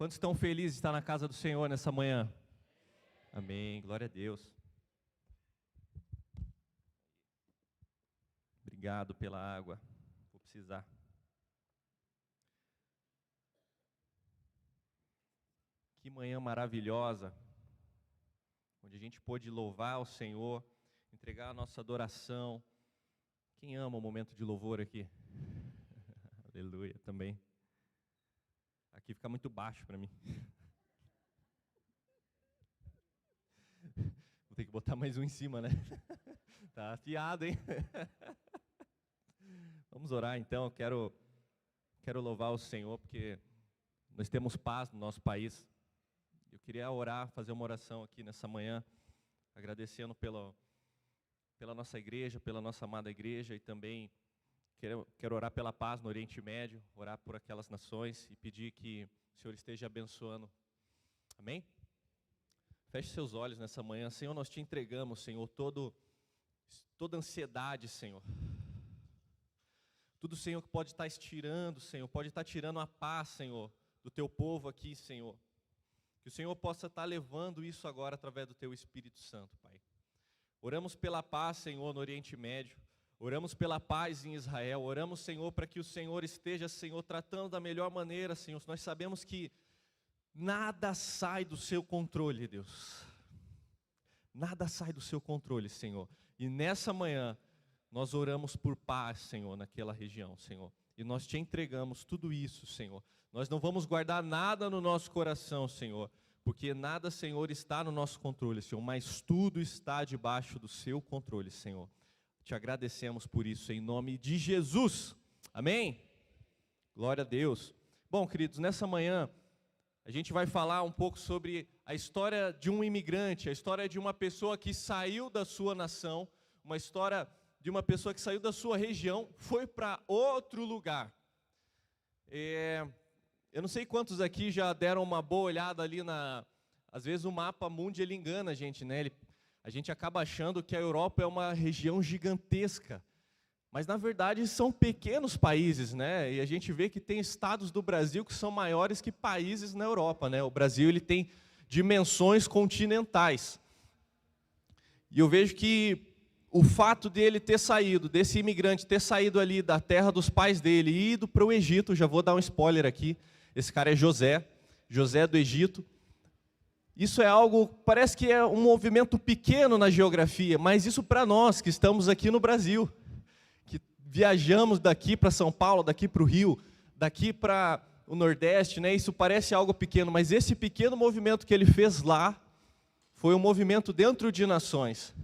Quantos estão felizes de estar na casa do Senhor nessa manhã? Amém, glória a Deus. Obrigado pela água, vou precisar. Que manhã maravilhosa, onde a gente pôde louvar o Senhor, entregar a nossa adoração. Quem ama o momento de louvor aqui? Aleluia, também. Aqui fica muito baixo para mim. Vou ter que botar mais um em cima, né? Tá afiado, hein? Vamos orar então. Quero louvar o Senhor, porque nós temos paz no nosso país. Eu queria orar, fazer uma oração aqui nessa manhã, agradecendo pela nossa igreja, pela nossa amada igreja, e também quero orar pela paz no Oriente Médio, orar por aquelas nações e pedir que o Senhor esteja abençoando. Amém? Feche seus olhos nessa manhã. Senhor, nós te entregamos, Senhor, toda ansiedade, Senhor. Tudo, Senhor, que pode estar estirando, Senhor, pode estar tirando a paz, Senhor, do teu povo aqui, Senhor. Que o Senhor possa estar levando isso agora através do teu Espírito Santo, Pai. Oramos pela paz, Senhor, no Oriente Médio. Oramos pela paz em Israel. Oramos, Senhor, para que o Senhor esteja, Senhor, tratando da melhor maneira, Senhor. Nós sabemos que nada sai do seu controle, Deus. Nada sai do seu controle, Senhor. E nessa manhã, nós oramos por paz, Senhor, naquela região, Senhor. E nós te entregamos tudo isso, Senhor. Nós não vamos guardar nada no nosso coração, Senhor, porque nada, Senhor, está no nosso controle, Senhor, mas tudo está debaixo do seu controle, Senhor. Te agradecemos por isso, em nome de Jesus. Amém? Glória a Deus. Bom, queridos, nessa manhã, a gente vai falar um pouco sobre a história de um imigrante, a história de uma pessoa que saiu da sua nação, uma história de uma pessoa que saiu da sua região, foi para outro lugar. Eu não sei quantos aqui já deram uma boa olhada ali às vezes o mapa mundi ele engana a gente, né? A gente acaba achando que a Europa é uma região gigantesca, mas na verdade são pequenos países, né? E a gente vê que tem estados do Brasil que são maiores que países na Europa, né? O Brasil ele tem dimensões continentais. E eu vejo que o fato dele ter saído, desse imigrante ter saído ali da terra dos pais dele e ido para o Egito, já vou dar um spoiler aqui, esse cara é José do Egito. Isso é algo, parece que é um movimento pequeno na geografia, mas isso para nós que estamos aqui no Brasil, que viajamos daqui para São Paulo, daqui para o Rio, daqui para o Nordeste, né? Isso parece algo pequeno, mas esse pequeno movimento que ele fez lá, foi um movimento dentro de nações.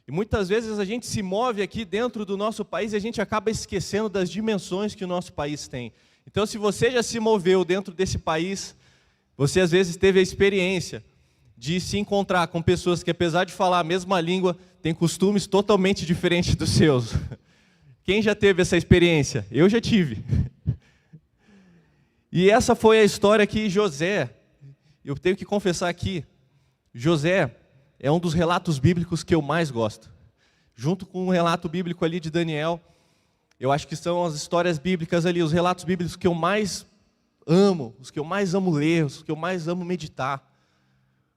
E muitas vezes a gente se move aqui dentro do nosso país e a gente acaba esquecendo das dimensões que o nosso país tem. Então, se você já se moveu dentro desse país, você às vezes teve a experiência de se encontrar com pessoas que, apesar de falar a mesma língua, têm costumes totalmente diferentes dos seus. Quem já teve essa experiência? Eu já tive. E essa foi a história que José, eu tenho que confessar aqui, José é um dos relatos bíblicos que eu mais gosto. Junto com o relato bíblico ali de Daniel, eu acho que são as histórias bíblicas ali, os relatos bíblicos que eu mais amo, os que eu mais amo ler, os que eu mais amo meditar.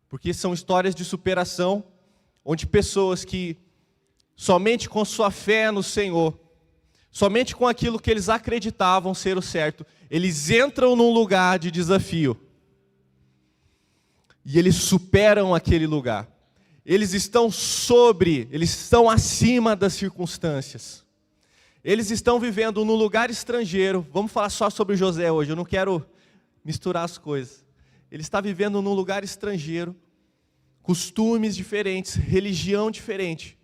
Porque são histórias de superação, onde pessoas que somente com sua fé no Senhor, somente com aquilo que eles acreditavam ser o certo, eles entram num lugar de desafio. E eles superam aquele lugar. Eles estão acima das circunstâncias. Eles estão vivendo num lugar estrangeiro. Vamos falar só sobre José hoje, eu não quero misturar as coisas. Ele está vivendo num lugar estrangeiro, costumes diferentes, religião diferente.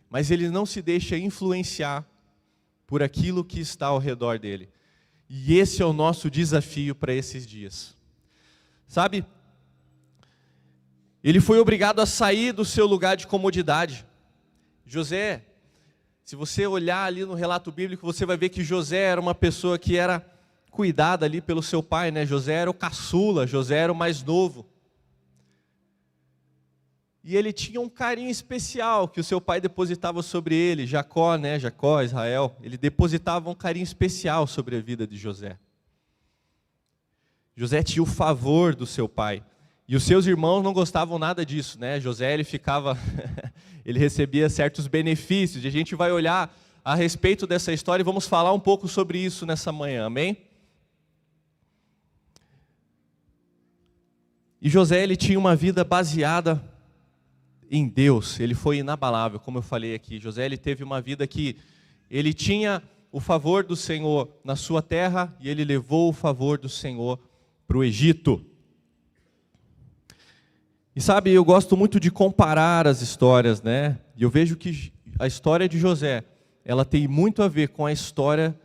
Mas ele não se deixa influenciar por aquilo que está ao redor dele. E esse é o nosso desafio para esses dias. Sabe? Ele foi obrigado a sair do seu lugar de comodidade. José, se você olhar ali no relato bíblico, você vai ver que José era uma pessoa que era cuidada ali pelo seu pai, né? José era o caçula, José era o mais novo. E ele tinha um carinho especial que o seu pai depositava sobre ele, Jacó, né? Jacó, Israel, ele depositava um carinho especial sobre a vida de José. José tinha o favor do seu pai. E os seus irmãos não gostavam nada disso, né? José, ele ficava, ele recebia certos benefícios. E a gente vai olhar a respeito dessa história e vamos falar um pouco sobre isso nessa manhã, amém? E José, ele tinha uma vida baseada em Deus. Ele foi inabalável, como eu falei aqui. José, ele teve uma vida que ele tinha o favor do Senhor na sua terra e ele levou o favor do Senhor para o Egito. E sabe, eu gosto muito de comparar as histórias, né? E eu vejo que a história de José, ela tem muito a ver com a história,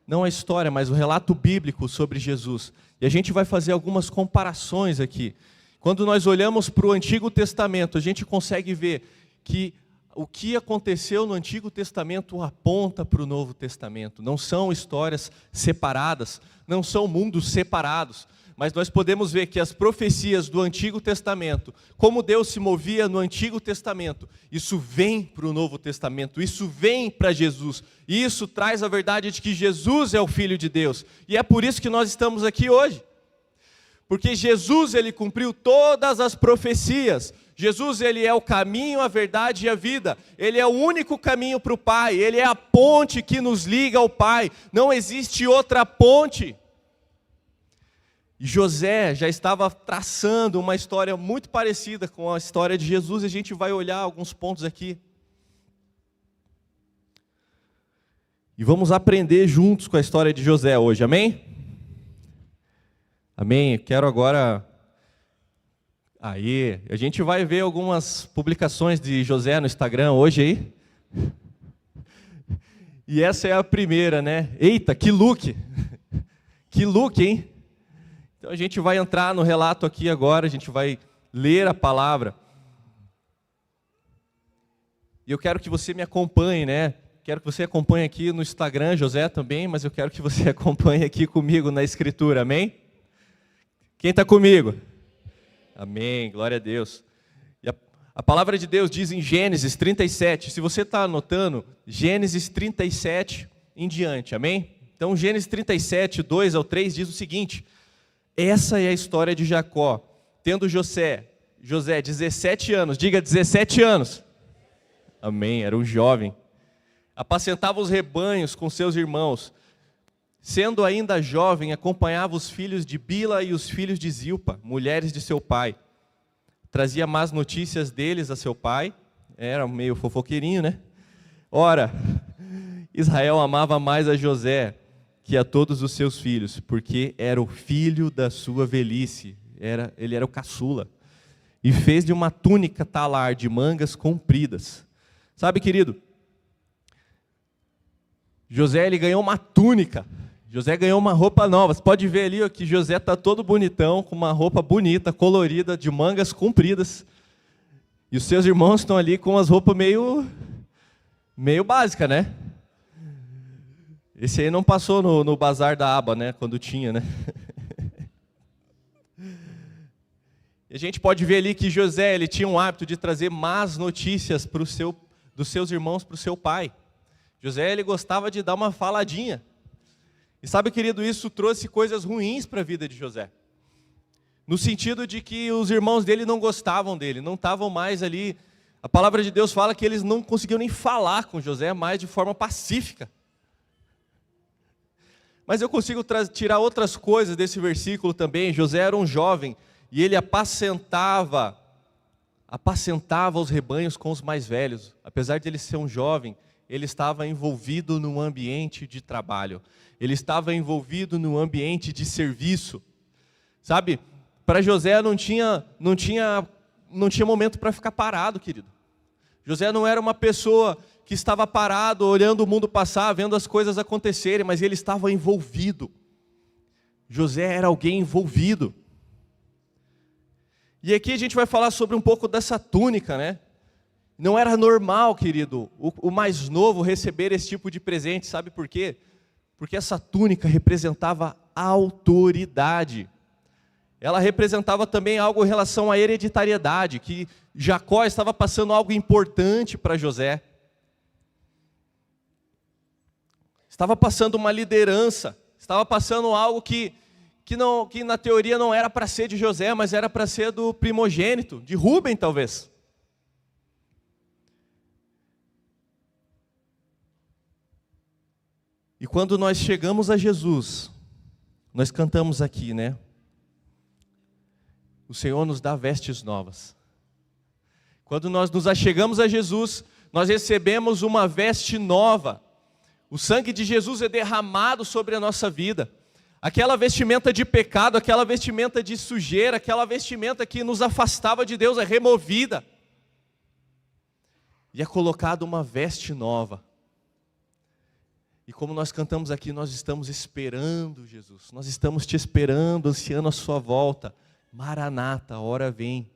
não a história, mas o relato bíblico sobre Jesus. E a gente vai fazer algumas comparações aqui. Quando nós olhamos para o Antigo Testamento, a gente consegue ver que o que aconteceu no Antigo Testamento aponta para o Novo Testamento. Não são histórias separadas, não são mundos separados. Mas nós podemos ver que as profecias do Antigo Testamento, como Deus se movia no Antigo Testamento, isso vem para o Novo Testamento, isso vem para Jesus. E isso traz a verdade de que Jesus é o Filho de Deus. E é por isso que nós estamos aqui hoje. Porque Jesus, ele cumpriu todas as profecias. Jesus, ele é o caminho, a verdade e a vida. Ele é o único caminho para o Pai. Ele é a ponte que nos liga ao Pai. Não existe outra ponte. E José já estava traçando uma história muito parecida com a história de Jesus, e a gente vai olhar alguns pontos aqui. E vamos aprender juntos com a história de José hoje, amém? Amém? Eu quero agora... Aí, a gente vai ver algumas publicações de José no Instagram hoje aí. E essa é a primeira, né? Eita, que look! Que look, hein? Então a gente vai entrar no relato aqui agora, a gente vai ler a palavra. E eu quero que você me acompanhe, né? Quero que você acompanhe aqui no Instagram, José também, mas eu quero que você acompanhe aqui comigo na Escritura, amém? Quem está comigo? Amém, glória a Deus. E a palavra de Deus diz em Gênesis 37, se você está anotando, Gênesis 37 em diante, amém? Então Gênesis 37, 2 ao 3 diz o seguinte: essa é a história de Jacó, tendo José 17 anos, diga 17 anos. Amém, era um jovem. Apacentava os rebanhos com seus irmãos. Sendo ainda jovem, acompanhava os filhos de Bila e os filhos de Zilpa, mulheres de seu pai. Trazia más notícias deles a seu pai. Era meio fofoqueirinho, né? Ora, Israel amava mais a José que a todos os seus filhos, porque era o filho da sua velhice, ele era o caçula, e fez de uma túnica talar de mangas compridas. Sabe, querido, José, ele ganhou uma túnica, José ganhou uma roupa nova. Você pode ver ali ó, que José está todo bonitão, com uma roupa bonita, colorida, de mangas compridas, e os seus irmãos estão ali com as roupas meio básicas, né? Esse aí não passou no bazar da aba, né? Quando tinha, né? E a gente pode ver ali que José, ele tinha um hábito de trazer más notícias dos seus irmãos para o seu pai. José, ele gostava de dar uma faladinha. E sabe, querido, isso trouxe coisas ruins para a vida de José. No sentido de que os irmãos dele não gostavam dele, não estavam mais ali. A palavra de Deus fala que eles não conseguiam nem falar com José mais de forma pacífica. Mas eu consigo tirar outras coisas desse versículo também. José era um jovem e ele apacentava os rebanhos com os mais velhos. Apesar de ele ser um jovem, ele estava envolvido num ambiente de trabalho. Ele estava envolvido num ambiente de serviço. Sabe, para José não tinha momento para ficar parado, querido. José não era uma pessoa que estava parado, olhando o mundo passar, vendo as coisas acontecerem, mas ele estava envolvido. José era alguém envolvido. E aqui a gente vai falar sobre um pouco dessa túnica, né? Não era normal, querido, o mais novo receber esse tipo de presente, sabe por quê? Porque essa túnica representava autoridade. Ela representava também algo em relação à hereditariedade, que Jacó estava passando algo importante para José. Estava passando uma liderança, estava passando algo que que na teoria não era para ser de José, mas era para ser do primogênito, de Rúben talvez. E quando nós chegamos a Jesus, nós cantamos aqui, né? O Senhor nos dá vestes novas. Quando nós nos achegamos a Jesus, nós recebemos uma veste nova. O sangue de Jesus é derramado sobre a nossa vida. Aquela vestimenta de pecado, aquela vestimenta de sujeira, aquela vestimenta que nos afastava de Deus é removida. E é colocada uma veste nova. E como nós cantamos aqui, nós estamos esperando Jesus. Nós estamos te esperando, ansiando a sua volta. Maranata, a hora vem.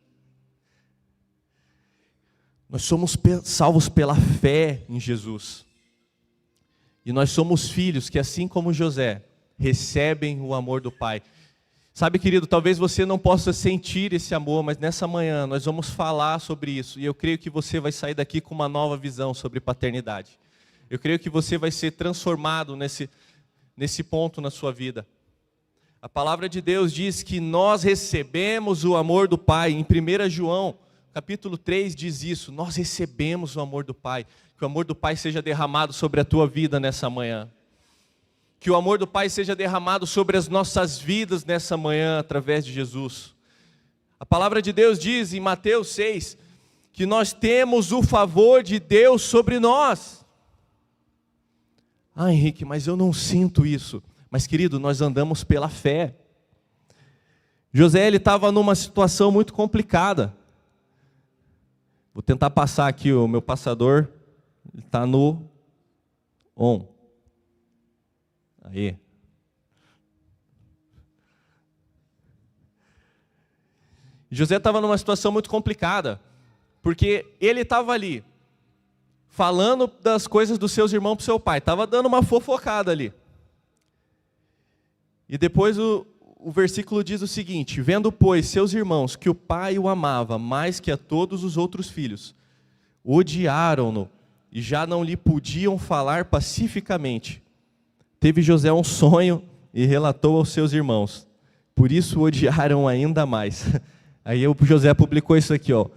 Nós somos salvos pela fé em Jesus. E nós somos filhos que, assim como José, recebem o amor do Pai. Sabe, querido, talvez você não possa sentir esse amor, mas nessa manhã nós vamos falar sobre isso. E eu creio que você vai sair daqui com uma nova visão sobre paternidade. Eu creio que você vai ser transformado nesse ponto na sua vida. A palavra de Deus diz que nós recebemos o amor do Pai. Em 1 João, capítulo 3, diz isso. Nós recebemos o amor do Pai. Que o amor do Pai seja derramado sobre a tua vida nessa manhã. Que o amor do Pai seja derramado sobre as nossas vidas nessa manhã, através de Jesus. A palavra de Deus diz em Mateus 6, que nós temos o favor de Deus sobre nós. Ah, Henrique, mas eu não sinto isso. Mas, querido, nós andamos pela fé. José, ele estava numa situação muito complicada. Vou tentar passar aqui o meu passador. Ele está no on. Aí. José estava numa situação muito complicada. Porque ele estava ali, falando das coisas dos seus irmãos para o seu pai. Estava dando uma fofocada ali. E depois o versículo diz o seguinte: vendo, pois, seus irmãos que o pai o amava mais que a todos os outros filhos, odiaram-no e já não lhe podiam falar pacificamente. Teve José um sonho e relatou aos seus irmãos. Por isso o odiaram ainda mais. Aí o José publicou isso aqui, ó.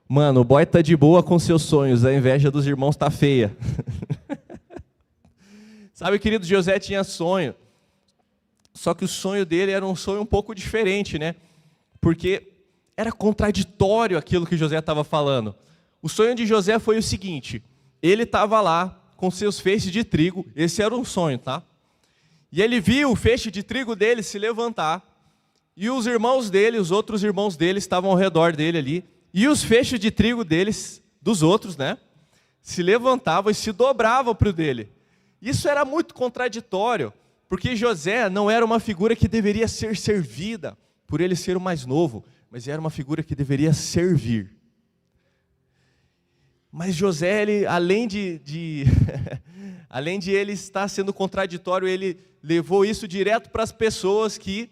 Mano, o boy tá de boa com seus sonhos, a inveja dos irmãos tá feia. Sabe, querido, José tinha sonho. Só que o sonho dele era um sonho um pouco diferente, né? Porque era contraditório aquilo que José estava falando. O sonho de José foi o seguinte: ele estava lá com seus feixes de trigo, esse era um sonho, tá? E ele viu o feixe de trigo dele se levantar, e os irmãos dele, os outros irmãos dele estavam ao redor dele ali, e os feixes de trigo deles, dos outros, né, se levantavam e se dobravam para o dele. Isso era muito contraditório, porque José não era uma figura que deveria ser servida, por ele ser o mais novo, mas era uma figura que deveria servir. Mas José, ele, além de ele estar sendo contraditório, ele levou isso direto para as pessoas que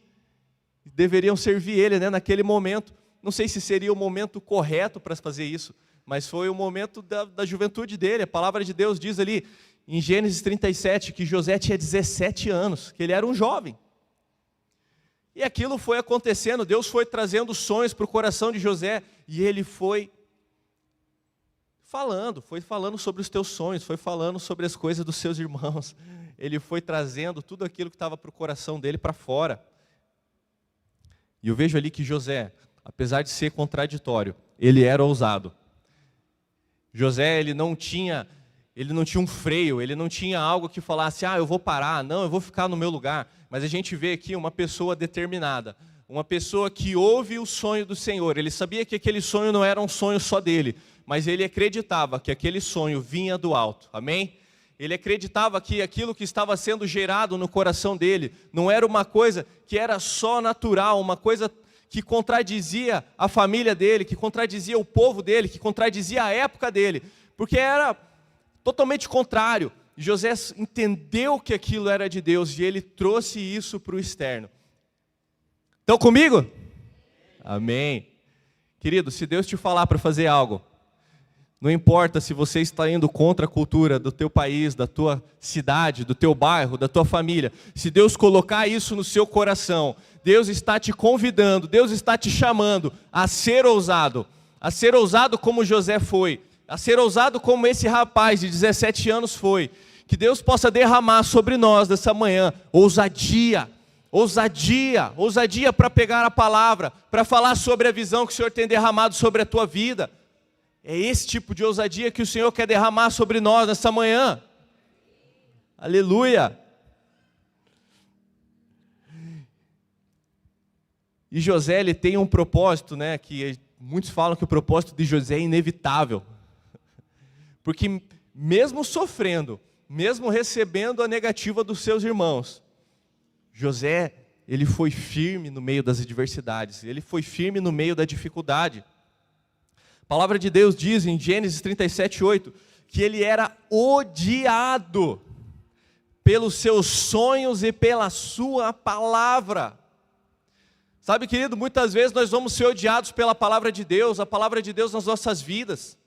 deveriam servir ele, né, naquele momento. Não sei se seria o momento correto para fazer isso, mas foi o momento da juventude dele. A palavra de Deus diz ali, em Gênesis 37, que José tinha 17 anos, que ele era um jovem. E aquilo foi acontecendo, Deus foi trazendo sonhos para o coração de José, e ele foi falando sobre os teus sonhos, foi falando sobre as coisas dos seus irmãos. Ele foi trazendo tudo aquilo que estava para o coração dele para fora. E eu vejo ali que José, apesar de ser contraditório, ele era ousado. José, ele não tinha um freio, ele não tinha algo que falasse, eu vou parar, não, eu vou ficar no meu lugar. Mas a gente vê aqui uma pessoa determinada, uma pessoa que ouve o sonho do Senhor. Ele sabia que aquele sonho não era um sonho só dele, mas ele acreditava que aquele sonho vinha do alto, amém? Ele acreditava que aquilo que estava sendo gerado no coração dele não era uma coisa que era só natural, uma coisa que contradizia a família dele, que contradizia o povo dele, que contradizia a época dele, porque era totalmente contrário. José entendeu que aquilo era de Deus e ele trouxe isso para o externo. Estão comigo? Amém. Querido, se Deus te falar para fazer algo, não importa se você está indo contra a cultura do teu país, da tua cidade, do teu bairro, da tua família. Se Deus colocar isso no seu coração, Deus está te convidando, Deus está te chamando a ser ousado como José foi, a ser ousado como esse rapaz de 17 anos foi. Que Deus possa derramar sobre nós nessa manhã ousadia para pegar a palavra, para falar sobre a visão que o Senhor tem derramado sobre a tua vida. É esse tipo de ousadia que o Senhor quer derramar sobre nós nessa manhã. Aleluia! E José, ele tem um propósito, né, que muitos falam que o propósito de José é inevitável. Porque mesmo sofrendo, mesmo recebendo a negativa dos seus irmãos, José, ele foi firme no meio das adversidades, ele foi firme no meio da dificuldade. A palavra de Deus diz em Gênesis 37:8, que ele era odiado pelos seus sonhos e pela sua palavra. Sabe, querido, muitas vezes nós vamos ser odiados pela palavra de Deus, a palavra de Deus nas nossas vidas.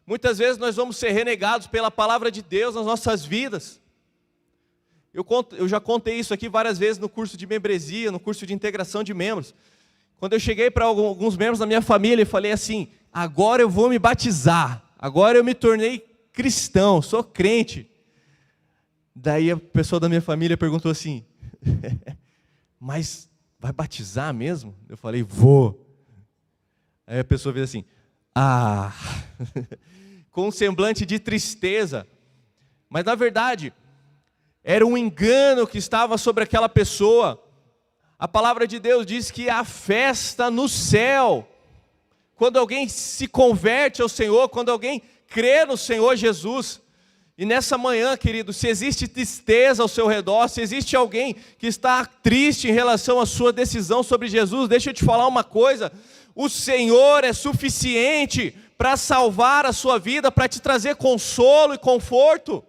Muitas vezes nós vamos ser renegados pela palavra de Deus nas nossas vidas. Eu já contei isso aqui várias vezes no curso de membresia, no curso de integração de membros. Quando eu cheguei para alguns membros da minha família e falei assim, agora eu vou me batizar, agora eu me tornei cristão, sou crente. Daí a pessoa da minha família perguntou assim, mas vai batizar mesmo? Eu falei, vou. Aí a pessoa fez assim, com um semblante de tristeza. Mas na verdade, era um engano que estava sobre aquela pessoa. A palavra de Deus diz que há festa no céu. Quando alguém se converte ao Senhor, quando alguém crê no Senhor Jesus. E nessa manhã, querido, se existe tristeza ao seu redor, se existe alguém que está triste em relação à sua decisão sobre Jesus, deixa eu te falar uma coisa, o Senhor é suficiente para salvar a sua vida, para te trazer consolo e conforto.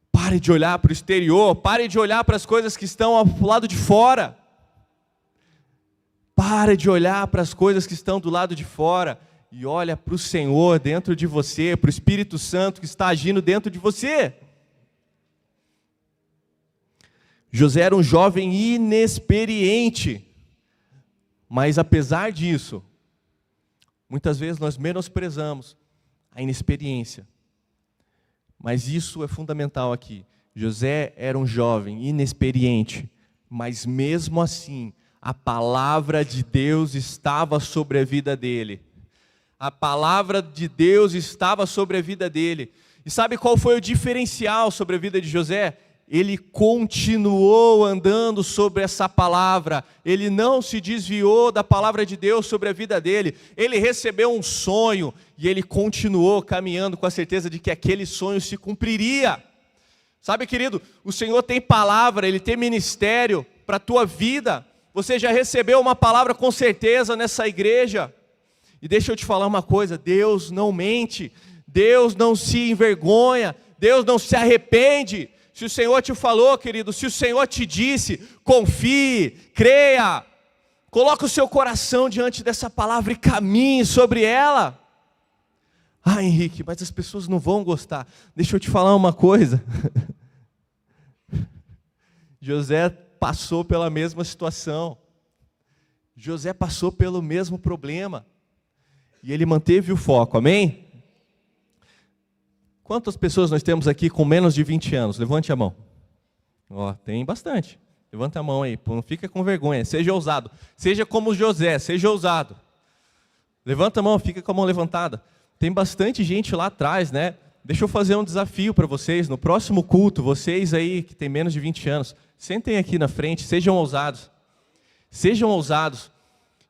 Pare de olhar para o exterior, pare de olhar para as coisas que estão ao lado de fora. Pare de olhar para as coisas que estão do lado de fora e olha para o Senhor dentro de você, para o Espírito Santo que está agindo dentro de você. José era um jovem inexperiente, mas apesar disso, muitas vezes nós menosprezamos a inexperiência. Mas isso é fundamental aqui. José era um jovem inexperiente, mas mesmo assim, a palavra de Deus estava sobre a vida dele. A palavra de Deus estava sobre a vida dele. E sabe qual foi o diferencial sobre a vida de José? Ele continuou andando sobre essa palavra. Ele não se desviou da palavra de Deus sobre a vida dele. Ele recebeu um sonho e ele continuou caminhando com a certeza de que aquele sonho se cumpriria. Sabe, querido, o Senhor tem palavra, Ele tem ministério para a tua vida. Você já recebeu uma palavra com certeza nessa igreja. E deixa eu te falar uma coisa, Deus não mente, Deus não se envergonha, Deus não se arrepende. Se o Senhor te falou, querido, se o Senhor te disse, confie, creia, coloque o seu coração diante dessa palavra e caminhe sobre ela. Henrique, mas as pessoas não vão gostar. Deixa eu te falar uma coisa. José passou pela mesma situação. José passou pelo mesmo problema. E ele manteve o foco, amém? Quantas pessoas nós temos aqui com menos de 20 anos? Levante a mão. Tem bastante. Levanta a mão aí, não fica com vergonha. Seja ousado. Seja como José, seja ousado. Levanta a mão, fica com a mão levantada. Tem bastante gente lá atrás, né? Deixa eu fazer um desafio para vocês. No próximo culto, vocês aí que têm menos de 20 anos, sentem aqui na frente, sejam ousados. Sejam ousados.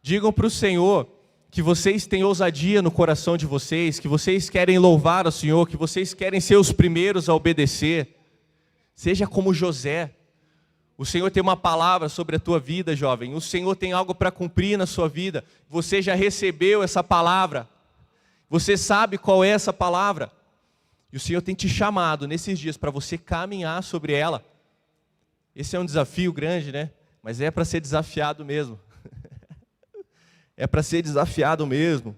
Digam para o Senhor que vocês têm ousadia no coração de vocês, que vocês querem louvar ao Senhor, que vocês querem ser os primeiros a obedecer. Seja como José. O Senhor tem uma palavra sobre a tua vida, jovem. O Senhor tem algo para cumprir na sua vida. Você já recebeu essa palavra. Você sabe qual é essa palavra. E o Senhor tem te chamado nesses dias para você caminhar sobre ela. Esse é um desafio grande, né? Mas é para ser desafiado mesmo. É para ser desafiado mesmo.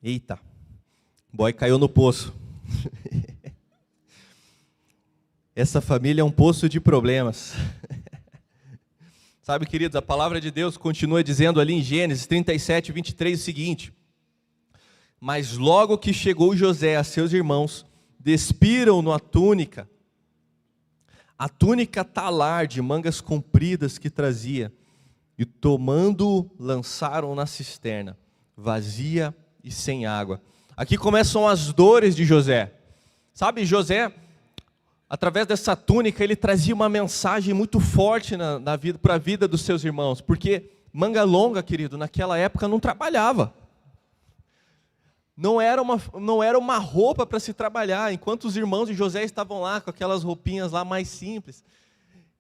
Eita, o boy caiu no poço. Essa família é um poço de problemas. Sabe, queridos, a palavra de Deus continua dizendo ali em Gênesis 37, 23 o seguinte: mas logo que chegou José a seus irmãos, despiram-no a túnica talar de mangas compridas que trazia, e tomando-o, lançaram na cisterna, vazia e sem água. Aqui começam as dores de José. Sabe, José, através dessa túnica, ele trazia uma mensagem muito forte para a vida dos seus irmãos, porque manga longa, querido, naquela época não trabalhava. Não era uma roupa para se trabalhar. Enquanto os irmãos de José estavam lá com aquelas roupinhas lá mais simples,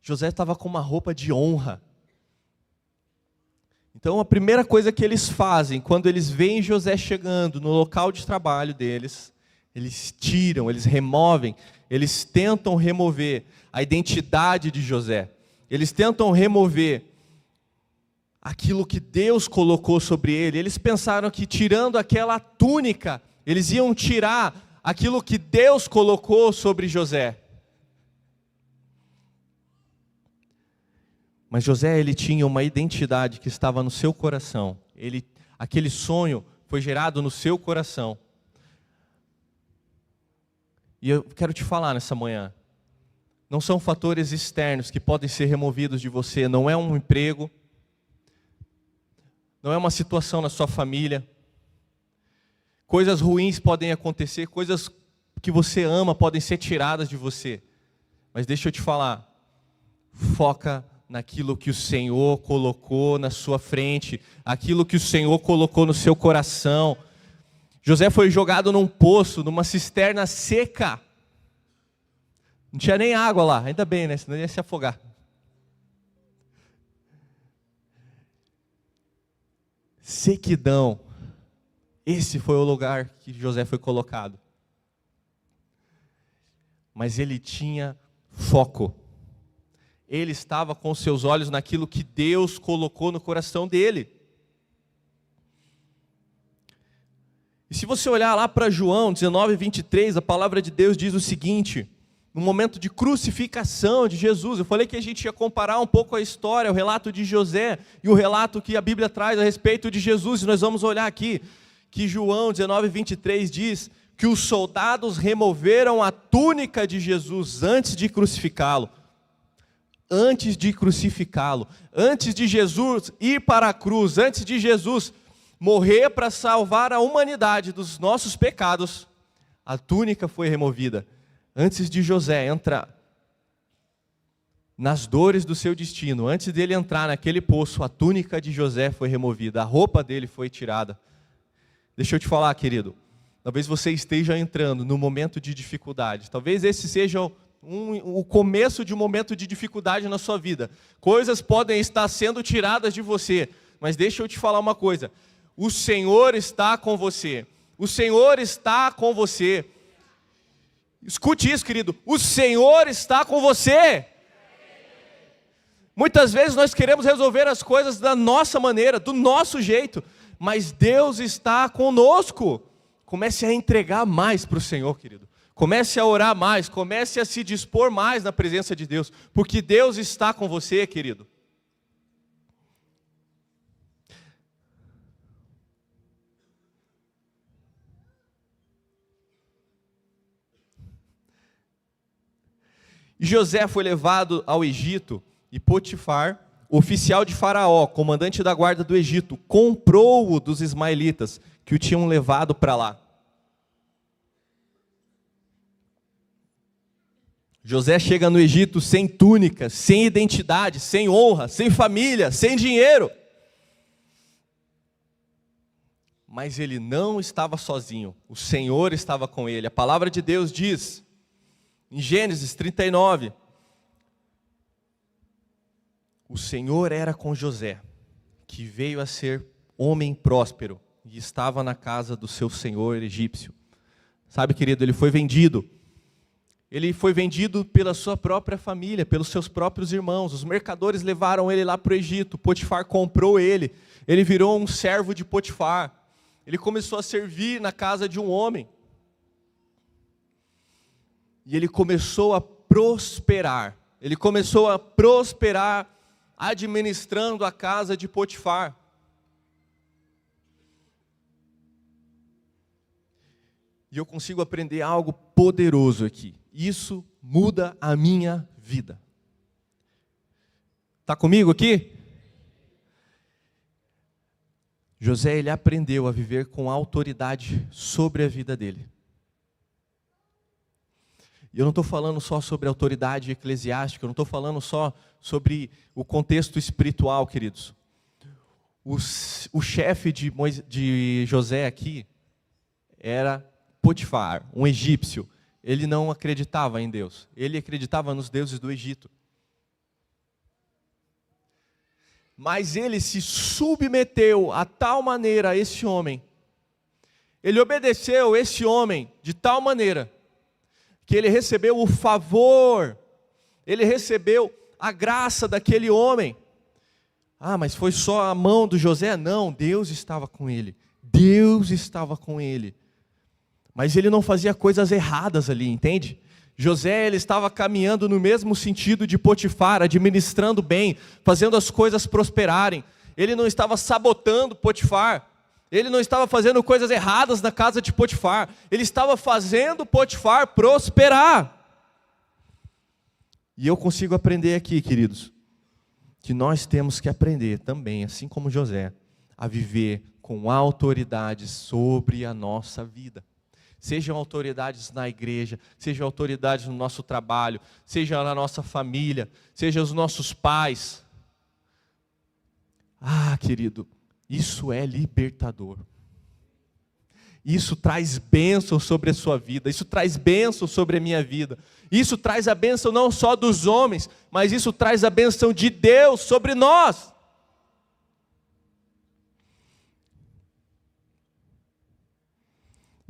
José estava com uma roupa de honra. Então a primeira coisa que eles fazem, quando eles veem José chegando no local de trabalho deles, eles tiram, eles removem, eles tentam remover a identidade de José. Eles tentam remover aquilo que Deus colocou sobre ele. Eles pensaram que tirando aquela túnica, eles iam tirar aquilo que Deus colocou sobre José. Mas José, ele tinha uma identidade que estava no seu coração. Aquele sonho foi gerado no seu coração. E eu quero te falar nessa manhã, não são fatores externos que podem ser removidos de você, não é um emprego, não é uma situação na sua família. Coisas ruins podem acontecer, coisas que você ama podem ser tiradas de você. Mas deixa eu te falar, foca naquilo que o Senhor colocou na sua frente, aquilo que o Senhor colocou no seu coração. José foi jogado num poço, numa cisterna seca. Não tinha nem água lá, ainda bem, né? Senão ia se afogar. Sequidão. Esse foi o lugar que José foi colocado. Mas ele tinha foco. Ele estava com seus olhos naquilo que Deus colocou no coração dele. E se você olhar lá para João 19, 23, a palavra de Deus diz o seguinte: no momento de crucificação de Jesus, eu falei que a gente ia comparar um pouco a história, o relato de José e o relato que a Bíblia traz a respeito de Jesus, e nós vamos olhar aqui, que João 19, 23 diz que os soldados removeram a túnica de Jesus antes de crucificá-lo. Antes de crucificá-lo, antes de Jesus ir para a cruz, antes de Jesus morrer para salvar a humanidade dos nossos pecados, a túnica foi removida. Antes de José entrar nas dores do seu destino, antes dele entrar naquele poço, a túnica de José foi removida, a roupa dele foi tirada. Deixa eu te falar, querido, talvez você esteja entrando num momento de dificuldade, talvez esse seja o começo de um momento de dificuldade na sua vida. Coisas podem estar sendo tiradas de você, mas deixa eu te falar uma coisa: o Senhor está com você. O Senhor está com você. Escute isso, querido. O Senhor está com você. Muitas vezes nós queremos resolver as coisas da nossa maneira, do nosso jeito, mas Deus está conosco. Comece a entregar mais para o Senhor, querido. Comece a orar mais, comece a se dispor mais na presença de Deus, porque Deus está com você, querido. José foi levado ao Egito e Potifar, oficial de Faraó, comandante da guarda do Egito, comprou-o dos ismaelitas que o tinham levado para lá. José chega no Egito sem túnica, sem identidade, sem honra, sem família, sem dinheiro. Mas ele não estava sozinho, o Senhor estava com ele. A palavra de Deus diz, em Gênesis 39, o Senhor era com José, que veio a ser homem próspero, e estava na casa do seu senhor egípcio. Sabe, querido, ele foi vendido. Ele foi vendido pela sua própria família, pelos seus próprios irmãos. Os mercadores levaram ele lá para o Egito. Potifar comprou ele. Ele virou um servo de Potifar. ele começou a servir na casa de um homem. E ele começou a prosperar. Ele começou a prosperar administrando a casa de Potifar. E eu consigo aprender algo poderoso aqui. Isso muda a minha vida. Está comigo aqui? José, ele aprendeu a viver com autoridade sobre a vida dele. E eu não estou falando só sobre autoridade eclesiástica, eu não estou falando só sobre o contexto espiritual, queridos. O chefe de José aqui era Potifar, um egípcio. Ele não acreditava em Deus, ele acreditava nos deuses do Egito. Mas ele se submeteu a tal maneira a esse homem, ele obedeceu esse homem de tal maneira, que ele recebeu o favor, ele recebeu a graça daquele homem. Ah, mas foi só a mão do José? Não, Deus estava com ele. Deus estava com ele. Mas ele não fazia coisas erradas ali, entende? José, ele estava caminhando no mesmo sentido de Potifar, administrando bem, fazendo as coisas prosperarem. Ele não estava sabotando Potifar. Ele não estava fazendo coisas erradas na casa de Potifar. Ele estava fazendo Potifar prosperar. E eu consigo aprender aqui, queridos, que nós temos que aprender também, assim como José, a viver com autoridade sobre a nossa vida. Sejam autoridades na igreja, sejam autoridades no nosso trabalho, seja na nossa família, sejam os nossos pais. Ah, querido, isso é libertador. Isso traz bênção sobre a sua vida, isso traz bênção sobre a minha vida. Isso traz a bênção não só dos homens, mas isso traz a bênção de Deus sobre nós.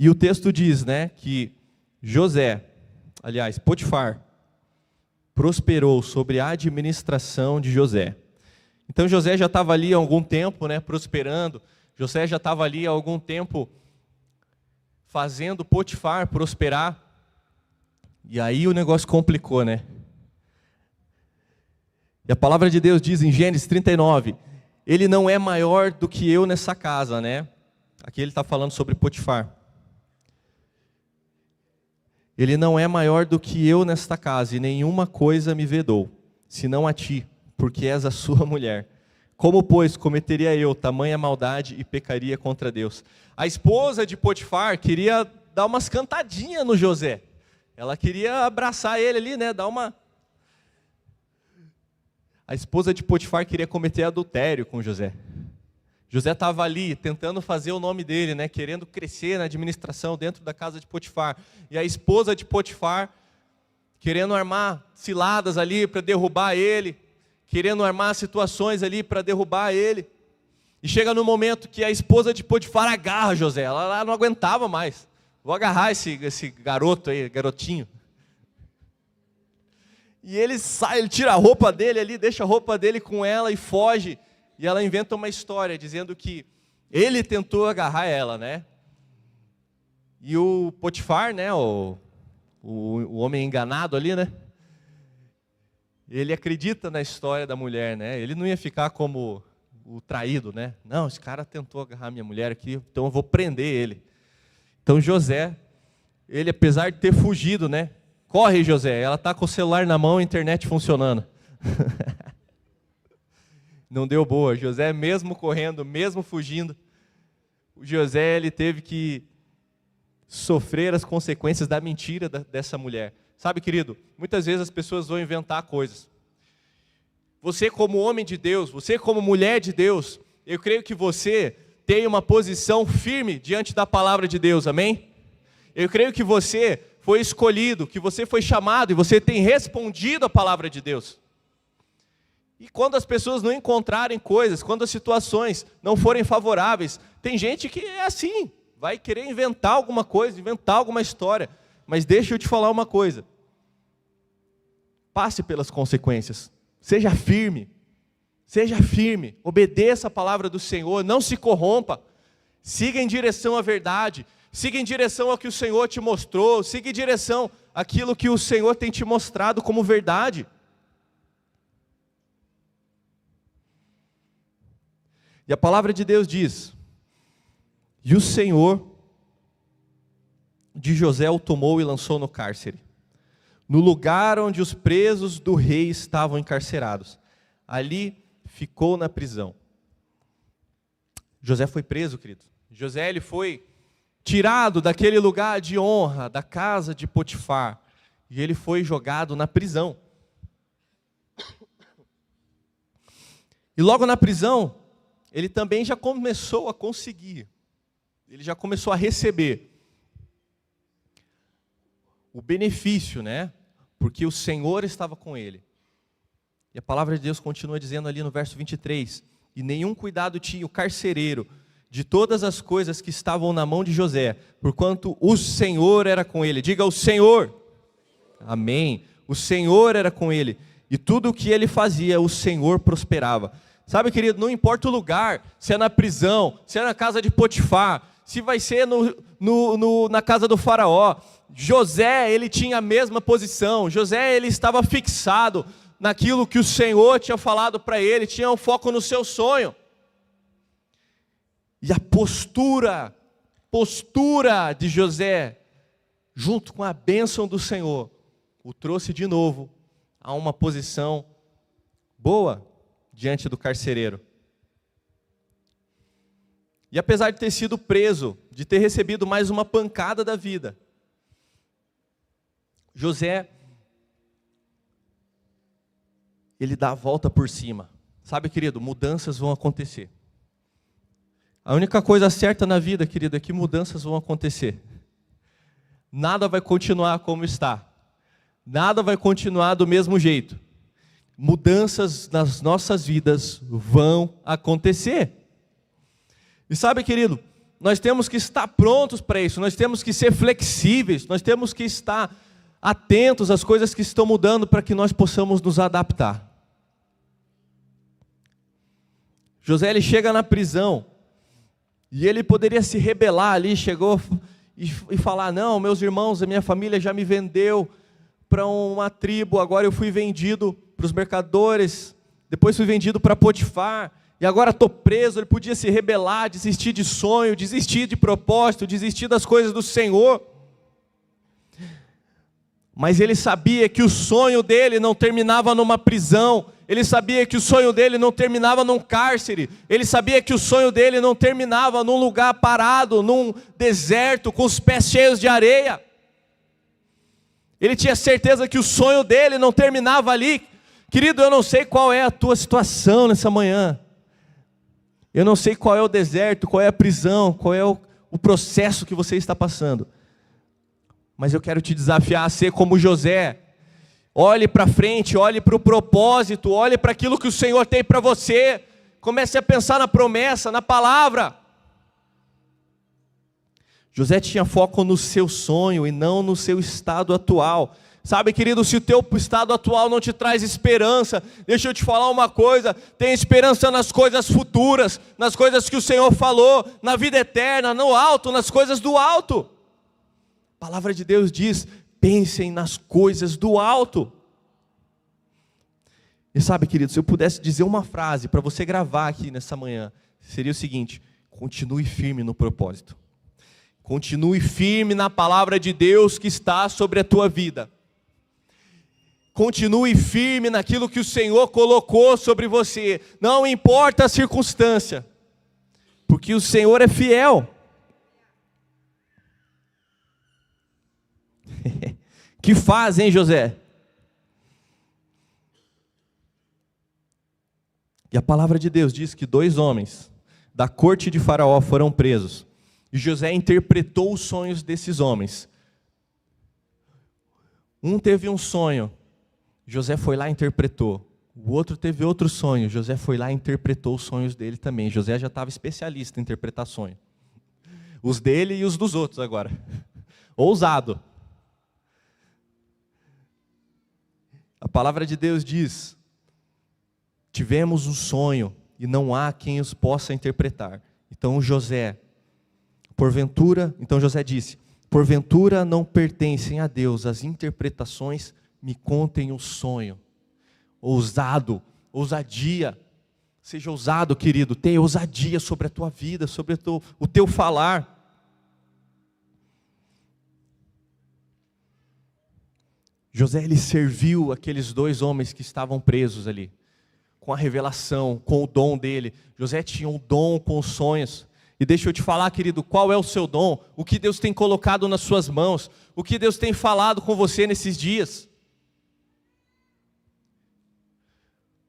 E o texto diz, né, que Potifar, prosperou sobre a administração de José. Então José já estava ali há algum tempo, né, prosperando. José já estava ali há algum tempo fazendo Potifar prosperar. E aí o negócio complicou, né? E a palavra de Deus diz em Gênesis 39, ele não é maior do que eu nessa casa, né? Aqui ele está falando sobre Potifar. Ele não é maior do que eu nesta casa, e nenhuma coisa me vedou, senão a ti, porque és a sua mulher. Como, pois, cometeria eu tamanha maldade e pecaria contra Deus? A esposa de Potifar queria dar umas cantadinhas no José. Ela queria abraçar ele ali, né? A esposa de Potifar queria cometer adultério com José. José estava ali tentando fazer o nome dele, né? Querendo crescer na administração dentro da casa de Potifar. E a esposa de Potifar querendo armar ciladas ali para derrubar ele, querendo armar situações ali para derrubar ele. E chega no momento que a esposa de Potifar agarra José. Ela não aguentava mais. Vou agarrar esse garoto aí, garotinho. E ele sai, ele tira a roupa dele ali, deixa a roupa dele com ela e foge. E ela inventa uma história dizendo que ele tentou agarrar ela, né? E o Potifar, né, o homem enganado ali, né? Ele acredita na história da mulher, né? Ele não ia ficar como o traído, né? Não, esse cara tentou agarrar minha mulher aqui, então eu vou prender ele. Então José, ele apesar de ter fugido, né? Corre, José, ela está com o celular na mão e a internet funcionando. Não deu boa. José, mesmo correndo, mesmo fugindo, o José, ele teve que sofrer as consequências da mentira dessa mulher. Sabe, querido, muitas vezes as pessoas vão inventar coisas. Você como homem de Deus, você como mulher de Deus, eu creio que você tem uma posição firme diante da palavra de Deus, amém? Eu creio que você foi escolhido, que você foi chamado e você tem respondido à palavra de Deus. E quando as pessoas não encontrarem coisas, quando as situações não forem favoráveis, tem gente que é assim, vai querer inventar alguma coisa, inventar alguma história. Mas deixa eu te falar uma coisa. Passe pelas consequências. Seja firme, obedeça a palavra do Senhor, não se corrompa. Siga em direção à verdade. Siga em direção ao que o Senhor te mostrou. Siga em direção àquilo que o Senhor tem te mostrado como verdade. E a palavra de Deus diz: e o Senhor de José o tomou e lançou no cárcere, no lugar onde os presos do rei estavam encarcerados. Ali ficou na prisão. José foi preso, querido. José, ele foi tirado daquele lugar de honra, da casa de Potifar, e ele foi jogado na prisão. E logo na prisão, ele também já começou a conseguir, ele já começou a receber o benefício, né? Porque o Senhor estava com ele. E a palavra de Deus continua dizendo ali no verso 23, e nenhum cuidado tinha o carcereiro de todas as coisas que estavam na mão de José, porquanto o Senhor era com ele. Diga: o Senhor. Amém. O Senhor era com ele, e tudo o que ele fazia, o Senhor prosperava. Sabe, querido, não importa o lugar, se é na prisão, se é na casa de Potifar, se vai ser na casa do faraó, José, ele tinha a mesma posição. José, ele estava fixado naquilo que o Senhor tinha falado para ele, tinha um foco no seu sonho. E a postura de José, junto com a bênção do Senhor, o trouxe de novo a uma posição boa diante do carcereiro. E apesar de ter sido preso, de ter recebido mais uma pancada da vida, José, ele dá a volta por cima. Sabe, querido, mudanças vão acontecer. A única coisa certa na vida, querido, é que mudanças vão acontecer. Nada vai continuar como está. Nada vai continuar do mesmo jeito. Mudanças nas nossas vidas vão acontecer. E sabe, querido, nós temos que estar prontos para isso. Nós temos que ser flexíveis. Nós temos que estar atentos às coisas que estão mudando para que nós possamos nos adaptar. José, ele chega na prisão e ele poderia se rebelar ali, chegou e falar: não, meus irmãos, a minha família já me vendeu para uma tribo, agora eu fui vendido para os mercadores, depois fui vendido para Potifar, e agora estou preso. Ele podia se rebelar, desistir de sonho, desistir de propósito, desistir das coisas do Senhor. Mas ele sabia que o sonho dele não terminava numa prisão. Ele sabia que o sonho dele não terminava num cárcere. Ele sabia que o sonho dele não terminava num lugar parado, num deserto, com os pés cheios de areia. Ele tinha certeza que o sonho dele não terminava ali. Querido, eu não sei qual é a tua situação nessa manhã. Eu não sei qual é o deserto, qual é a prisão, qual é o processo que você está passando. Mas eu quero te desafiar a ser como José. Olhe para frente, olhe para o propósito, olhe para aquilo que o Senhor tem para você. Comece a pensar na promessa, na palavra. José tinha foco no seu sonho e não no seu estado atual. Sabe, querido, se o teu estado atual não te traz esperança, deixa eu te falar uma coisa: tem esperança nas coisas futuras, nas coisas que o Senhor falou, na vida eterna, no alto, nas coisas do alto. A palavra de Deus diz: pensem nas coisas do alto. E sabe, querido, se eu pudesse dizer uma frase para você gravar aqui nessa manhã, seria o seguinte: continue firme no propósito. Continue firme na palavra de Deus que está sobre a tua vida. Continue firme naquilo que o Senhor colocou sobre você. Não importa a circunstância, porque o Senhor é fiel. Que faz, hein, José? E a palavra de Deus diz que 2 homens da corte de Faraó foram presos. E José interpretou os sonhos desses homens. Um teve um sonho, José foi lá e interpretou. O outro teve outro sonho, José foi lá e interpretou os sonhos dele também. José já estava especialista em interpretar sonhos. Os dele e os dos outros agora. Ousado. A palavra de Deus diz: tivemos um sonho e não há quem os possa interpretar. Então José, Porventura, então José disse, porventura não pertencem a Deus as interpretações, me contem o sonho. Ousado, ousadia. Seja ousado, querido, tenha ousadia sobre a tua vida, sobre o teu falar. José, ele serviu aqueles 2 homens que estavam presos ali, com a revelação, com o dom dele. José tinha um dom com os sonhos. E deixa eu te falar, querido, qual é o seu dom? O que Deus tem colocado nas suas mãos? O que Deus tem falado com você nesses dias?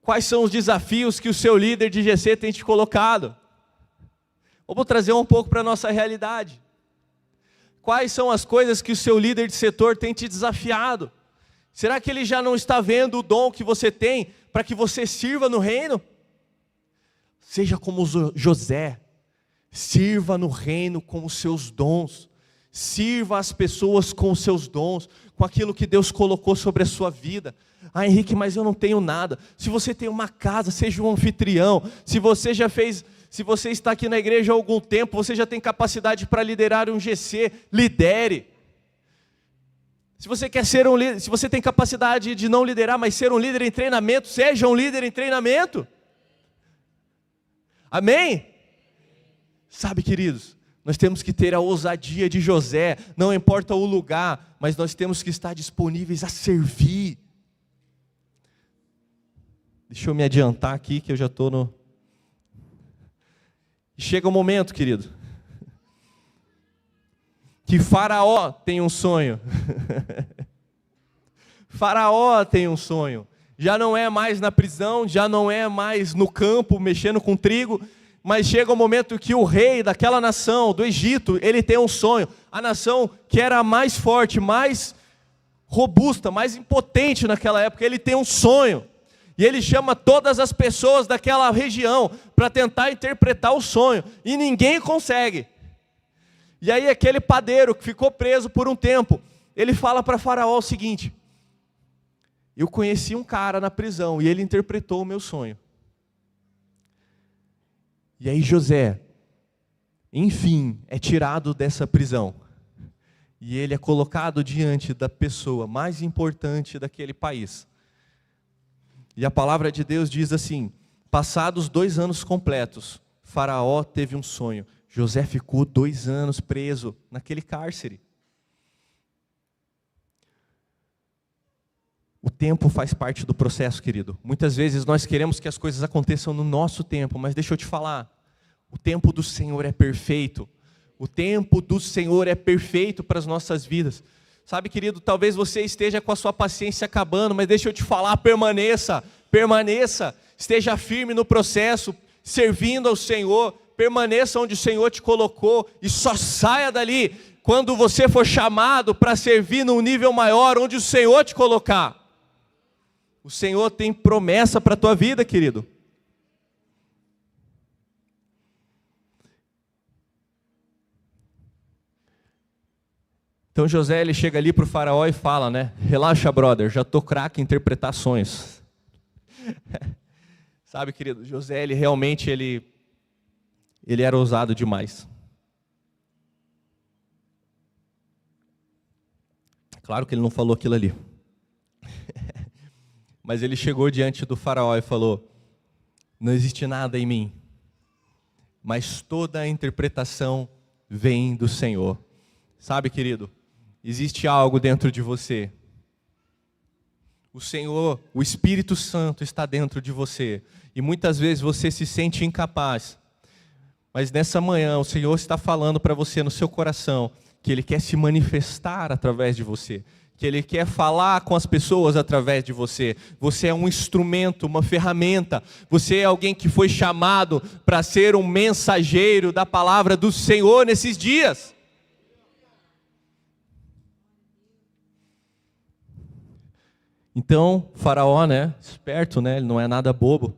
Quais são os desafios que o seu líder de GC tem te colocado? Vamos trazer um pouco para a nossa realidade. Quais são as coisas que o seu líder de setor tem te desafiado? Será que ele já não está vendo o dom que você tem para que você sirva no reino? Seja como José, sirva no reino com os seus dons. Sirva as pessoas com os seus dons, com aquilo que Deus colocou sobre a sua vida. Ah, Henrique, mas eu não tenho nada. Se você tem uma casa, seja um anfitrião. Se você está aqui na igreja há algum tempo, você já tem capacidade para liderar um GC, lidere. Se você quer ser um líder, se você tem capacidade de não liderar, mas ser um líder em treinamento, seja um líder em treinamento. Amém? Sabe, queridos, nós temos que ter a ousadia de José, não importa o lugar, mas nós temos que estar disponíveis a servir. Deixa eu me adiantar aqui, que eu já estou no... Chega o momento, querido, que Faraó tem um sonho. Faraó tem um sonho. Já não é mais na prisão, já não é mais no campo mexendo com trigo, mas chega o momento que o rei daquela nação, do Egito, ele tem um sonho. A nação que era mais forte, mais robusta, mais impotente naquela época, ele tem um sonho. E ele chama todas as pessoas daquela região para tentar interpretar o sonho. E ninguém consegue. E aí aquele padeiro que ficou preso por um tempo, ele fala para Faraó o seguinte: eu conheci um cara na prisão e ele interpretou o meu sonho. E aí José, enfim, é tirado dessa prisão. E ele é colocado diante da pessoa mais importante daquele país. E a palavra de Deus diz assim: passados 2 anos completos, Faraó teve um sonho. José ficou 2 anos preso naquele cárcere. O tempo faz parte do processo, querido. Muitas vezes nós queremos que as coisas aconteçam no nosso tempo, mas deixa eu te falar, o tempo do Senhor é perfeito. O tempo do Senhor é perfeito para as nossas vidas. Sabe, querido, talvez você esteja com a sua paciência acabando, mas deixa eu te falar, permaneça, esteja firme no processo, servindo ao Senhor, permaneça onde o Senhor te colocou e só saia dali quando você for chamado para servir num nível maior, onde o Senhor te colocar. O Senhor tem promessa para a tua vida, querido. Então José, ele chega ali para o faraó e fala, né? Relaxa, brother, já estou craque em interpretar sonhos. Sabe, querido, José, ele realmente, ele era ousado demais. Claro que ele não falou aquilo ali. Mas ele chegou diante do faraó e falou: não existe nada em mim, mas toda a interpretação vem do Senhor. Sabe, querido, existe algo dentro de você. O Senhor, o Espírito Santo está dentro de você. E muitas vezes você se sente incapaz. Mas nessa manhã o Senhor está falando para você no seu coração que Ele quer se manifestar através de você. Que Ele quer falar com as pessoas através de você. Você é um instrumento, uma ferramenta. Você é alguém que foi chamado para ser um mensageiro da palavra do Senhor nesses dias. Então, Faraó, né, esperto, né, ele não é nada bobo.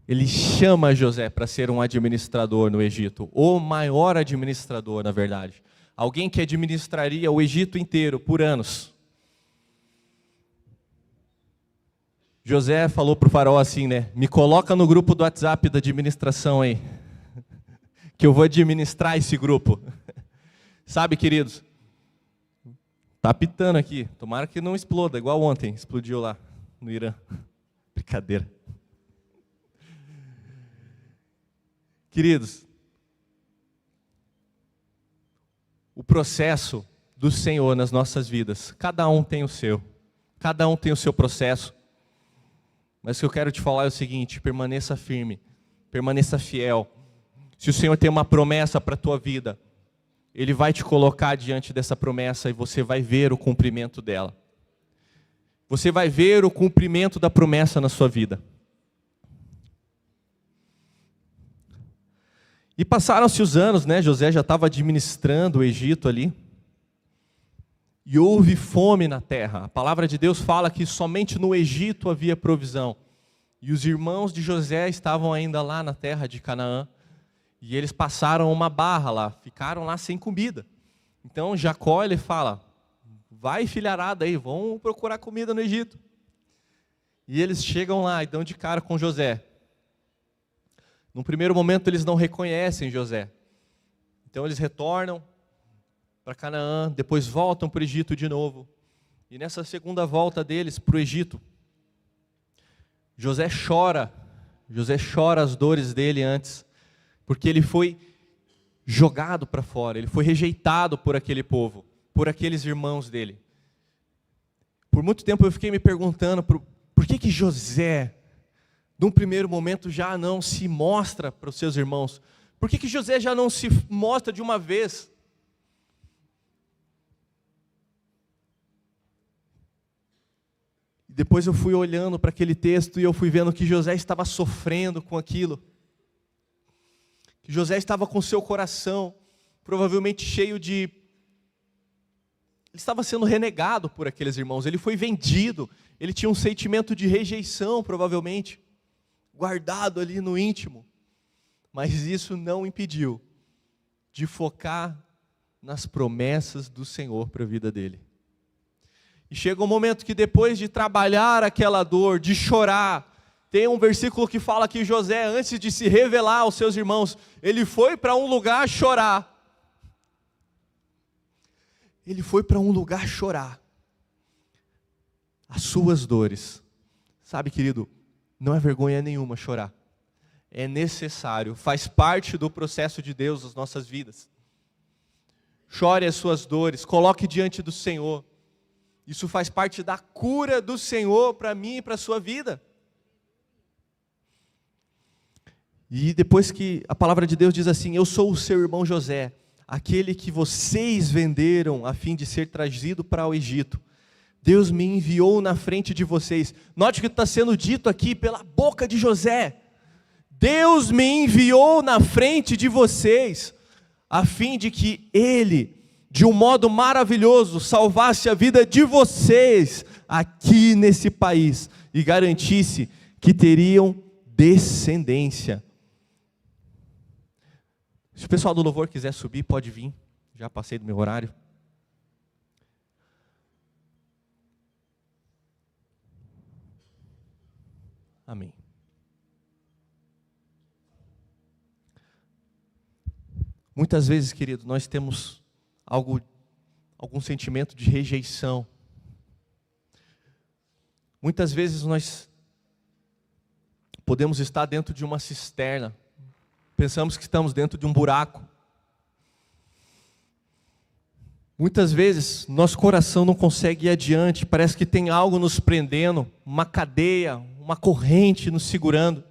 Ele chama José para ser um administrador no Egito, o maior administrador, na verdade. Alguém que administraria o Egito inteiro por anos. José falou para o faraó assim, né, me coloca no grupo do WhatsApp da administração aí. que eu vou administrar esse grupo. Sabe, queridos? Tá apitando aqui. Tomara que não exploda, igual ontem explodiu lá no Irã. Brincadeira. Queridos, o processo do Senhor nas nossas vidas, cada um tem o seu. Cada um tem o seu processo. Mas o que eu quero te falar é o seguinte: permaneça firme, permaneça fiel. Se o Senhor tem uma promessa para a tua vida, Ele vai te colocar diante dessa promessa e você vai ver o cumprimento dela. Você vai ver o cumprimento da promessa na sua vida. E passaram-se os anos, né? José já estava administrando o Egito ali. E houve fome na terra. A palavra de Deus fala que somente no Egito havia provisão. E os irmãos de José estavam ainda lá na terra de Canaã. E eles passaram uma barra lá, ficaram lá sem comida. Então Jacó, ele fala: vai, filharada aí, vão procurar comida no Egito. E eles chegam lá e dão de cara com José. Num primeiro momento eles não reconhecem José. Então eles retornam para Canaã, depois voltam para o Egito de novo. E nessa segunda volta deles para o Egito, José chora as dores dele antes, porque ele foi jogado para fora, ele foi rejeitado por aquele povo, por aqueles irmãos dele. Por muito tempo eu fiquei me perguntando, por que José, num primeiro momento, já não se mostra para os seus irmãos? Por que José já não se mostra de uma vez? Depois eu fui olhando para aquele texto e eu fui vendo que José estava sofrendo com aquilo. Que José estava com seu coração provavelmente cheio de... Ele estava sendo renegado por aqueles irmãos, ele foi vendido, ele tinha um sentimento de rejeição provavelmente, guardado ali no íntimo. Mas isso não impediu de focar nas promessas do Senhor para a vida dele. E chega um momento que depois de trabalhar aquela dor, de chorar, tem um versículo que fala que José, antes de se revelar aos seus irmãos, ele foi para um lugar chorar. Ele foi para um lugar chorar as suas dores. Sabe, querido, não é vergonha nenhuma chorar. É necessário, faz parte do processo de Deus nas nossas vidas. Chore as suas dores, coloque diante do Senhor. Isso faz parte da cura do Senhor para mim e para a sua vida. E depois que a palavra de Deus diz assim: eu sou o seu irmão José, aquele que vocês venderam a fim de ser trazido para o Egito. Deus me enviou na frente de vocês. Note que está sendo dito aqui pela boca de José. Deus me enviou na frente de vocês, a fim de que Ele, de um modo maravilhoso, salvasse a vida de vocês aqui nesse país e garantisse que teriam descendência. Se o pessoal do louvor quiser subir, pode vir. Já passei do meu horário. Amém. Muitas vezes, querido, nós temos algum sentimento de rejeição. Muitas vezes nós podemos estar dentro de uma cisterna. Pensamos que estamos dentro de um buraco. Muitas vezes nosso coração não consegue ir adiante. Parece que tem algo nos prendendo, uma cadeia, uma corrente nos segurando.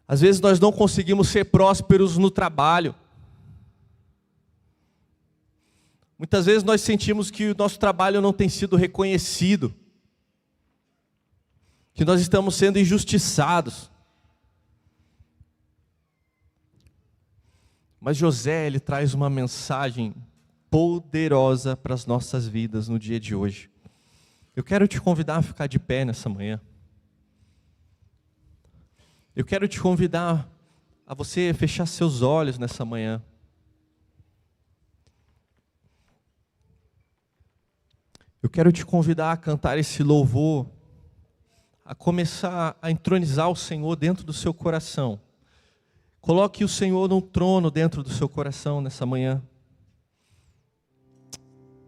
Às vezes nós não conseguimos ser prósperos no trabalho. Muitas vezes nós sentimos que o nosso trabalho não tem sido reconhecido, que nós estamos sendo injustiçados. Mas José, ele traz uma mensagem poderosa para as nossas vidas no dia de hoje. Eu quero te convidar a ficar de pé nessa manhã. Eu quero te convidar a você fechar seus olhos nessa manhã. Eu quero te convidar a cantar esse louvor a começar a entronizar o Senhor dentro do seu coração. Coloque o Senhor num trono dentro do seu coração nessa manhã.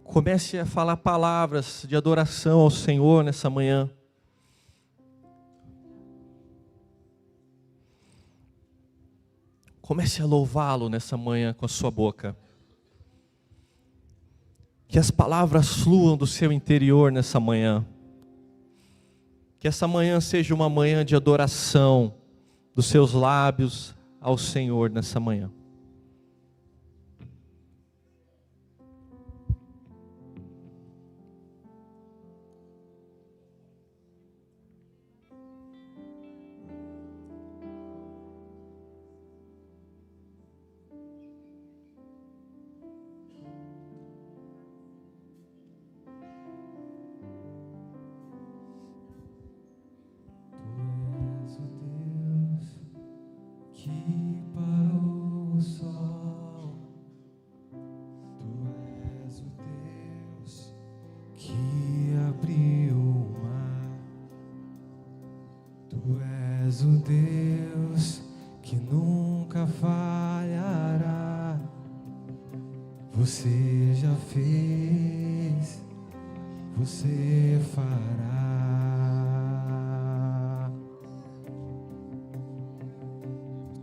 Comece a falar palavras de adoração ao Senhor nessa manhã. Comece a louvá-lo nessa manhã com a sua boca. Que as palavras fluam do seu interior nessa manhã. Que essa manhã seja uma manhã de adoração dos seus lábios ao Senhor nessa manhã. O Deus que nunca falhará, você já fez, você fará.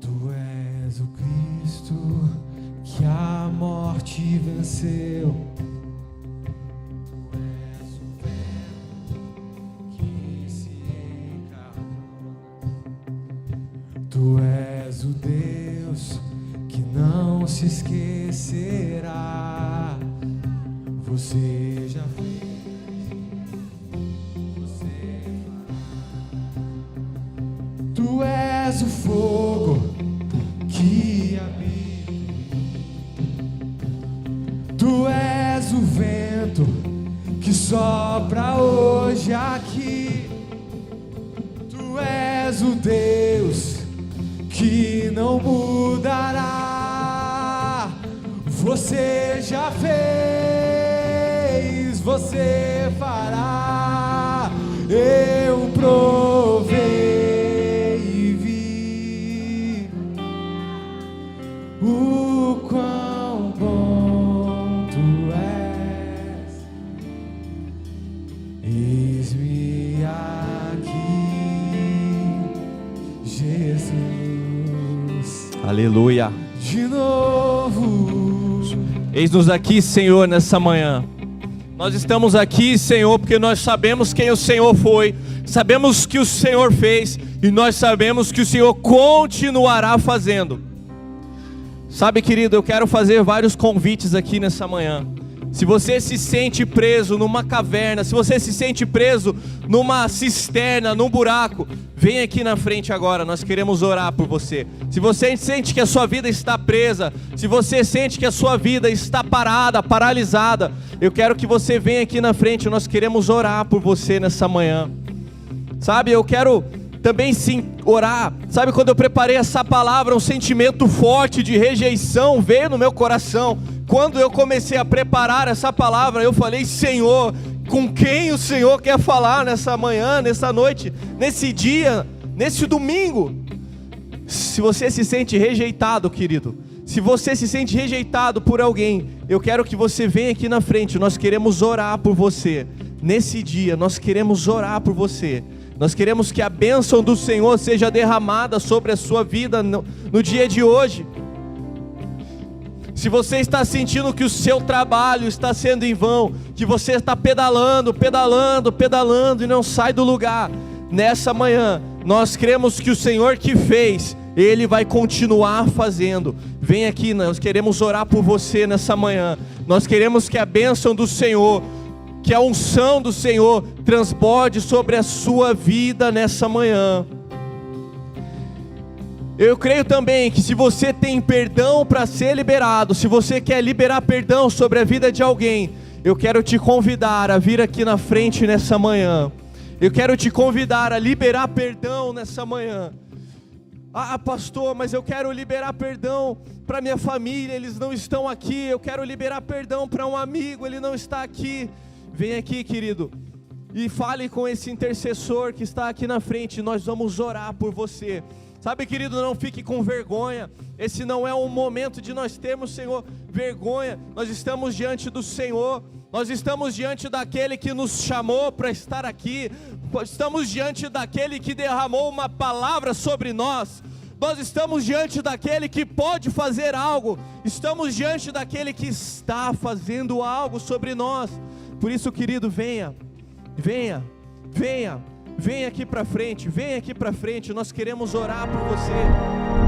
Tu és o Cristo que a morte venceu. Tu és o Deus que não se esquecerá. Você já fez, você fará. Tu és o fogo que habita. Tu és o vento que sopra hoje aqui. Tu és o Deus que não mudará. Você já fez, você fará. Eu provei e vi o quão bom tu és. Eis-me aqui, Jesus. Aleluia. De novo. Eis-nos aqui, Senhor, nessa manhã. Nós estamos aqui, Senhor, porque nós sabemos quem o Senhor foi, sabemos que o Senhor fez e nós sabemos que o Senhor continuará fazendo. Sabe, querido, eu quero fazer vários convites aqui nessa manhã. Se você se sente preso numa caverna, se você se sente preso numa cisterna, num buraco, vem aqui na frente agora, nós queremos orar por você. Se você sente que a sua vida está presa, se você sente que a sua vida está parada, paralisada, eu quero que você venha aqui na frente, nós queremos orar por você nessa manhã. Sabe, eu quero também sim orar. Sabe, quando eu preparei essa palavra, um sentimento forte de rejeição veio no meu coração. Quando eu comecei a preparar essa palavra, eu falei: Senhor, com quem o Senhor quer falar nessa manhã, nessa noite, nesse dia, nesse domingo? Se você se sente rejeitado, querido, se você se sente rejeitado por alguém, eu quero que você venha aqui na frente. Nós queremos orar por você. Nesse dia, nós queremos orar por você. Nós queremos que a bênção do Senhor seja derramada sobre a sua vida no dia de hoje. Se você está sentindo que o seu trabalho está sendo em vão, que você está pedalando e não sai do lugar, nessa manhã, nós cremos que o Senhor que fez, Ele vai continuar fazendo. Vem aqui, nós queremos orar por você nessa manhã. Nós queremos que a bênção do Senhor, que a unção do Senhor transborde sobre a sua vida nessa manhã. Eu creio também que se você tem perdão para ser liberado, se você quer liberar perdão sobre a vida de alguém, eu quero te convidar a vir aqui na frente nessa manhã. Eu quero te convidar a liberar perdão nessa manhã. Ah, pastor, mas eu quero liberar perdão para minha família, eles não estão aqui. Eu quero liberar perdão para um amigo, ele não está aqui. Vem aqui, querido. e fale com esse intercessor que está aqui na frente. Nós vamos orar por você. Sabe, querido, não fique com vergonha. Esse não é um momento de nós termos, Senhor, vergonha. Nós estamos diante do Senhor. Nós estamos diante daquele que nos chamou para estar aqui. Estamos diante daquele que derramou uma palavra sobre nós. Nós estamos diante daquele que pode fazer algo. Estamos diante daquele que está fazendo algo sobre nós. Por isso, querido, venha aqui para frente, venha aqui para frente. Nós queremos orar por você.